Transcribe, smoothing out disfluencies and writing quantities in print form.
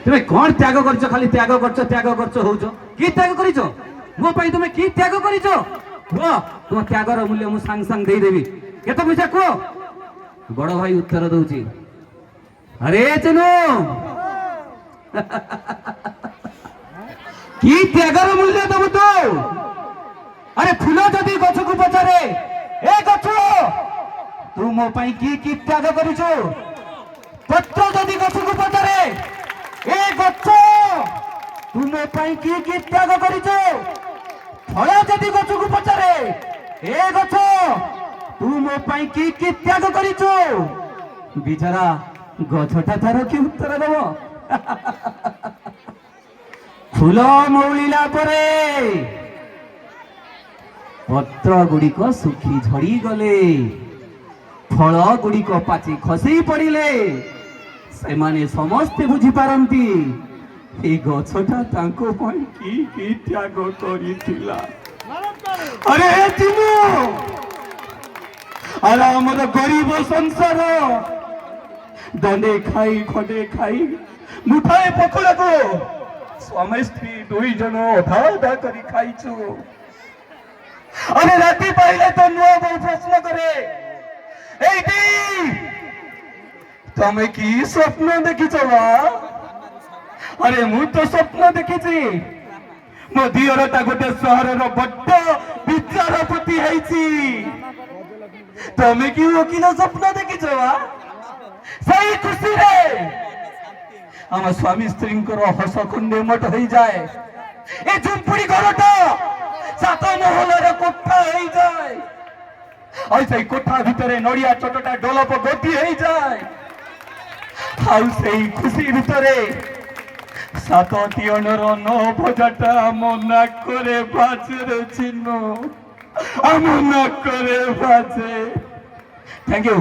তুমি কোন ত্যাগ করছ? খালি ত্যাগ করছ হউছ। কি ত্যাগ করিছ? মো পাই তুমি কি ত্যাগ করিছ? কুহ, তোমার ত্যাগর মূল্য মু সাং সাং ଦେଇଦେବି। কেতে পয়সা কুহ? বড় ভাই উত্তর দଉଛି, আরে চিনু কি ত্যাগর মূল্য দেব তো? আরে ফুল যদি গছকু পচারে, এ গছ তু মো পাই কি ত্যাগ করিছ? পত্র যদি গছকু পচারে, এ গছ তু মো পাই কি ত্যাগ করিছ? ফল যদি গছকু পচারে, এ গছ তু মো পাই কি ত্যাগ করিছ? বিচারা গছটা তার কি উত্তর দেব? ফুল মৌলিলা পরে পত্র গুড়িক শুখি ঝড়ি গলে, ফল গুড়িক পাচি খসি পড়িলে সেমানে সমস্তে বুঝি পারନ୍ତି এই গছটা তাঙ্ক পাই কি ত্যাগ করিଥିଲା। আরে চিনু, আরে আমার গরিব সংসার দণ্ডে খাই খডে খাই মুঠাଏ পকোড়াକୁ স্বামী স্ত্রী দুই জন অধা অধা করি খাইছু। আরে রাতি পাইলে তো নূয়া বউ প্রশ্ন করে, এইটি তুমি কি স্বপ্ন দেখিছ? আরে মু তো স্বপ্ন দেখিছি, মো দিওরটা গোটে সহরর বড্ড বিচারপতি হইছি। তুমি কি ওকিল স্বপ্ন দেখিছ? সেই খুশিরে আমার স্বামী স্ত্রীঙ্কর হস খন্ডে হয়ে যায়। এই ঝুমপুরি ঘরটা 7 মহলের কোঠা হয়ে যায়। আর সেই কোঠা ভিতরে নড়িয়া চটটা ডলপ গতি হয়ে যায়। আর সেই খুশি ভিতরে 7 তিয়নর 9 ভজাটা মনা করে বাজে রে চিহ্ন, মনা করে বাজে। Thank you.